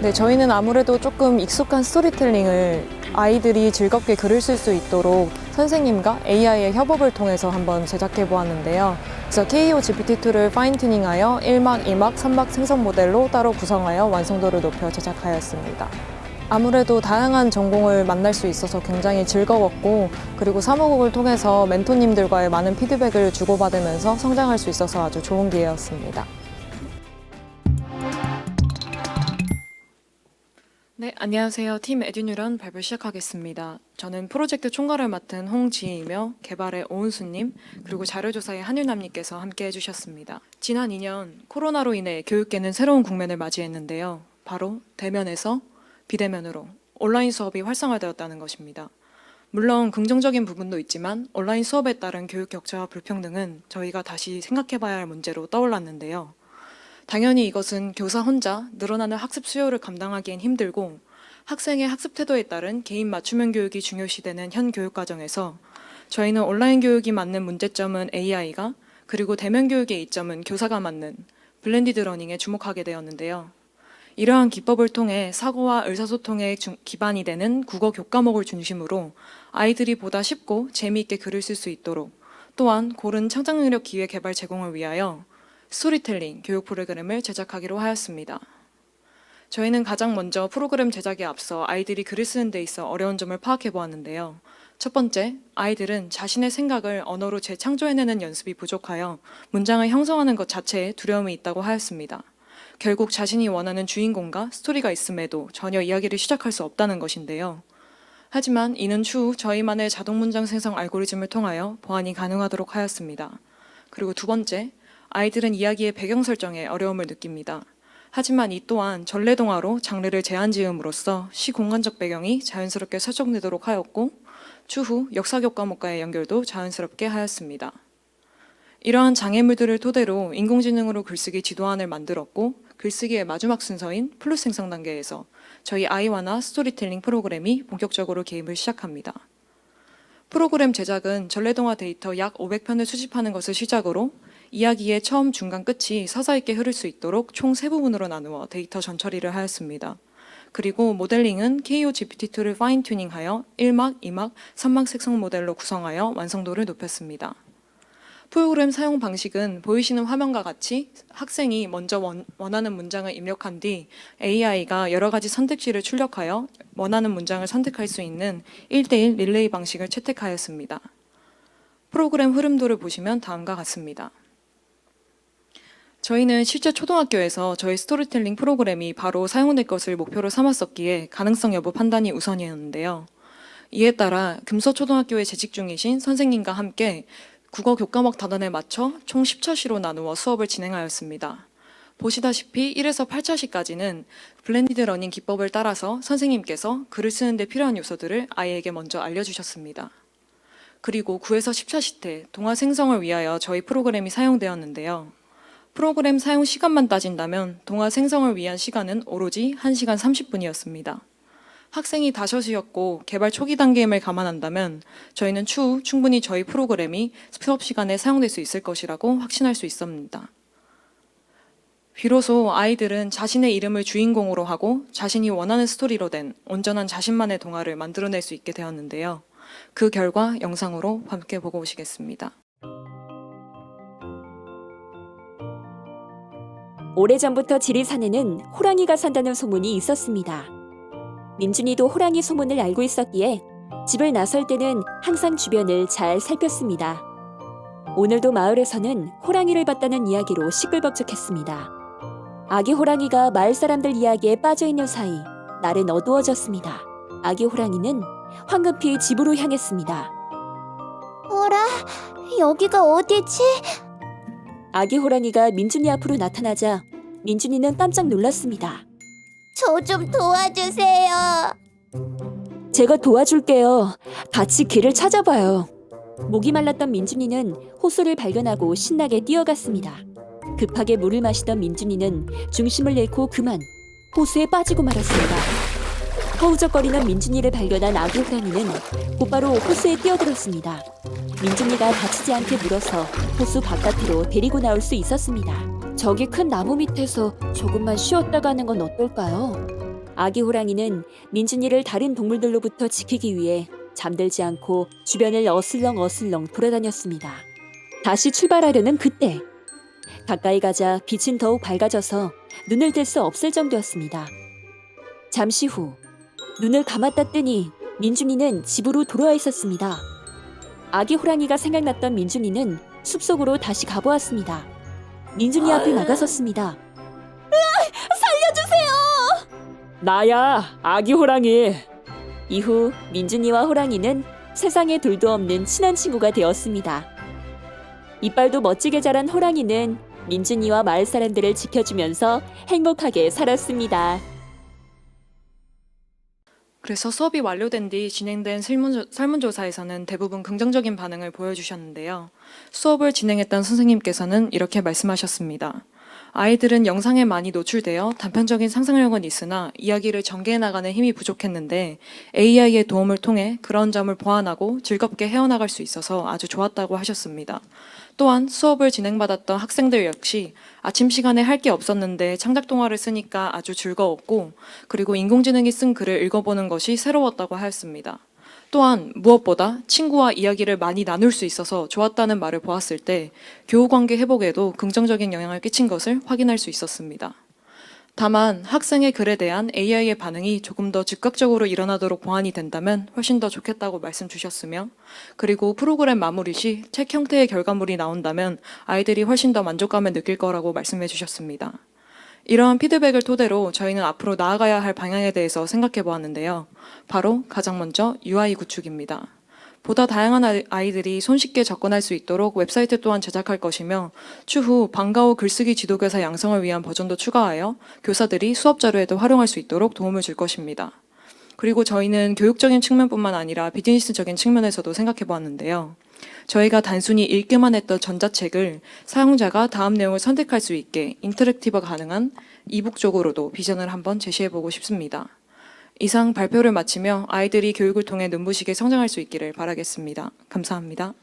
네, 저희는 아무래도 조금 익숙한 스토리텔링을 아이들이 즐겁게 글을 쓸 수 있도록 선생님과 AI의 협업을 통해서 한번 제작해 보았는데요. 그래서 KO GPT-2를 파인튜닝하여 1막, 2막, 3막 생성 모델로 따로 구성하여 완성도를 높여 제작하였습니다. 아무래도 다양한 전공을 만날 수 있어서 굉장히 즐거웠고, 그리고 사무국을 통해서 멘토님들과의 많은 피드백을 주고받으면서 성장할 수 있어서 아주 좋은 기회였습니다. 네, 안녕하세요. 팀 에듀뉴런 발표 시작하겠습니다. 저는 프로젝트 총괄을 맡은 홍지희이며 개발의 오은수님, 그리고 자료조사의 한윤남님께서 함께 해주셨습니다. 지난 2년 코로나로 인해 교육계는 새로운 국면을 맞이했는데요. 바로 대면에서 비대면으로 온라인 수업이 활성화되었다는 것입니다. 물론 긍정적인 부분도 있지만 온라인 수업에 따른 교육 격차와 불평등은 저희가 다시 생각해봐야 할 문제로 떠올랐는데요. 당연히 이것은 교사 혼자 늘어나는 학습 수요를 감당하기엔 힘들고 학생의 학습 태도에 따른 개인 맞춤형 교육이 중요시되는 현 교육 과정에서 저희는 온라인 교육이 맞는 문제점은 AI가, 그리고 대면 교육의 이점은 교사가 맞는 블렌디드 러닝에 주목하게 되었는데요. 이러한 기법을 통해 사고와 의사소통에 기반이 되는 국어 교과목을 중심으로 아이들이 보다 쉽고 재미있게 글을 쓸 수 있도록, 또한 고른 창작능력 기회 개발 제공을 위하여 스토리텔링 교육 프로그램을 제작하기로 하였습니다. 저희는 가장 먼저 프로그램 제작에 앞서 아이들이 글을 쓰는 데 있어 어려운 점을 파악해 보았는데요. 첫 번째, 아이들은 자신의 생각을 언어로 재창조해내는 연습이 부족하여 문장을 형성하는 것 자체에 두려움이 있다고 하였습니다. 결국 자신이 원하는 주인공과 스토리가 있음에도 전혀 이야기를 시작할 수 없다는 것인데요. 하지만 이는 추후 저희만의 자동 문장 생성 알고리즘을 통하여 보완이 가능하도록 하였습니다. 그리고 두 번째, 아이들은 이야기의 배경 설정에 어려움을 느낍니다. 하지만 이 또한 전래동화로 장르를 제한지음으로써 시공간적 배경이 자연스럽게 설정되도록 하였고, 추후 역사교과목과의 연결도 자연스럽게 하였습니다. 이러한 장애물들을 토대로 인공지능으로 글쓰기 지도안을 만들었고, 글쓰기의 마지막 순서인 플롯 생성 단계에서 저희 아이와나 스토리텔링 프로그램이 본격적으로 개입을 시작합니다. 프로그램 제작은 전래동화 데이터 약 500편을 수집하는 것을 시작으로 이야기의 처음, 중간, 끝이 서사 있게 흐를 수 있도록 총 3부분으로 나누어 데이터 전처리를 하였습니다. 그리고 모델링은 KO GPT-2를 파인튜닝하여 1막, 2막, 3막 생성 모델로 구성하여 완성도를 높였습니다. 프로그램 사용 방식은 보이시는 화면과 같이 학생이 먼저 원하는 문장을 입력한 뒤 AI가 여러 가지 선택지를 출력하여 원하는 문장을 선택할 수 있는 1:1 릴레이 방식을 채택하였습니다. 프로그램 흐름도를 보시면 다음과 같습니다. 저희는 실제 초등학교에서 저희 스토리텔링 프로그램이 바로 사용될 것을 목표로 삼았었기에 가능성 여부 판단이 우선이었는데요. 이에 따라 금서초등학교에 재직 중이신 선생님과 함께 국어 교과목 단원에 맞춰 총 10차시로 나누어 수업을 진행하였습니다. 보시다시피 1에서 8차시까지는 블렌디드 러닝 기법을 따라서 선생님께서 글을 쓰는 데 필요한 요소들을 아이에게 먼저 알려주셨습니다. 그리고 9에서 10차시 때 동화 생성을 위하여 저희 프로그램이 사용되었는데요. 프로그램 사용 시간만 따진다면 동화 생성을 위한 시간은 오로지 1시간 30분이었습니다. 학생이 다섯이었고 개발 초기 단계임을 감안한다면 저희는 추후 충분히 저희 프로그램이 수업 시간에 사용될 수 있을 것이라고 확신할 수 있습니다. 비로소 아이들은 자신의 이름을 주인공으로 하고 자신이 원하는 스토리로 된 온전한 자신만의 동화를 만들어낼 수 있게 되었는데요. 그 결과 영상으로 함께 보고 오시겠습니다. 오래전부터 지리산에는 호랑이가 산다는 소문이 있었습니다. 민준이도 호랑이 소문을 알고 있었기에 집을 나설 때는 항상 주변을 잘 살폈습니다. 오늘도 마을에서는 호랑이를 봤다는 이야기로 시끌벅적했습니다. 아기 호랑이가 마을 사람들 이야기에 빠져있는 사이 날은 어두워졌습니다. 아기 호랑이는 황급히 집으로 향했습니다. 어라, 여기가 어디지? 아기 호랑이가 민준이 앞으로 나타나자 민준이는 깜짝 놀랐습니다. 저 좀 도와주세요. 제가 도와줄게요. 같이 길을 찾아봐요. 목이 말랐던 민준이는 호수를 발견하고 신나게 뛰어갔습니다. 급하게 물을 마시던 민준이는 중심을 잃고 그만 호수에 빠지고 말았습니다. 허우적거리는 민준이를 발견한 아기 호랑이는 곧바로 호수에 뛰어들었습니다. 민준이가 다치지 않게 물어서 호수 바깥으로 데리고 나올 수 있었습니다. 저기 큰 나무 밑에서 조금만 쉬었다 가는 건 어떨까요? 아기 호랑이는 민준이를 다른 동물들로부터 지키기 위해 잠들지 않고 주변을 어슬렁어슬렁 돌아다녔습니다. 다시 출발하려는 그때 가까이 가자 빛은 더욱 밝아져서 눈을 뗄 수 없을 정도였습니다. 잠시 후 눈을 감았다 뜨니 민준이는 집으로 돌아와 있었습니다. 아기 호랑이가 생각났던 민준이는 숲속으로 다시 가보았습니다. 민준이 앞에 나가섰습니다. 살려주세요! 나야, 아기 호랑이. 이후 민준이와 호랑이는 세상에 둘도 없는 친한 친구가 되었습니다. 이빨도 멋지게 자란 호랑이는 민준이와 마을 사람들을 지켜주면서 행복하게 살았습니다. 그래서 수업이 완료된 뒤 진행된 설문조사에서는 대부분 긍정적인 반응을 보여주셨는데요. 수업을 진행했던 선생님께서는 이렇게 말씀하셨습니다. 아이들은 영상에 많이 노출되어 단편적인 상상력은 있으나 이야기를 전개해 나가는 힘이 부족했는데 AI의 도움을 통해 그런 점을 보완하고 즐겁게 헤어나갈 수 있어서 아주 좋았다고 하셨습니다. 또한 수업을 진행받았던 학생들 역시 아침 시간에 할 게 없었는데 창작동화를 쓰니까 아주 즐거웠고 그리고 인공지능이 쓴 글을 읽어보는 것이 새로웠다고 하였습니다. 또한 무엇보다 친구와 이야기를 많이 나눌 수 있어서 좋았다는 말을 보았을 때 교우관계 회복에도 긍정적인 영향을 끼친 것을 확인할 수 있었습니다. 다만 학생의 글에 대한 AI의 반응이 조금 더 즉각적으로 일어나도록 보완이 된다면 훨씬 더 좋겠다고 말씀 주셨으며 그리고 프로그램 마무리 시 책 형태의 결과물이 나온다면 아이들이 훨씬 더 만족감을 느낄 거라고 말씀해 주셨습니다. 이러한 피드백을 토대로 저희는 앞으로 나아가야 할 방향에 대해서 생각해 보았는데요. 바로 가장 먼저 UI 구축입니다. 보다 다양한 아이들이 손쉽게 접근할 수 있도록 웹사이트 또한 제작할 것이며 추후 방과후 글쓰기 지도교사 양성을 위한 버전도 추가하여 교사들이 수업 자료에도 활용할 수 있도록 도움을 줄 것입니다. 그리고 저희는 교육적인 측면뿐만 아니라 비즈니스적인 측면에서도 생각해 보았는데요. 저희가 단순히 읽기만 했던 전자책을 사용자가 다음 내용을 선택할 수 있게 인터랙티브가 가능한 이북 쪽으로도 비전을 한번 제시해보고 싶습니다. 이상 발표를 마치며 아이들이 교육을 통해 눈부시게 성장할 수 있기를 바라겠습니다. 감사합니다.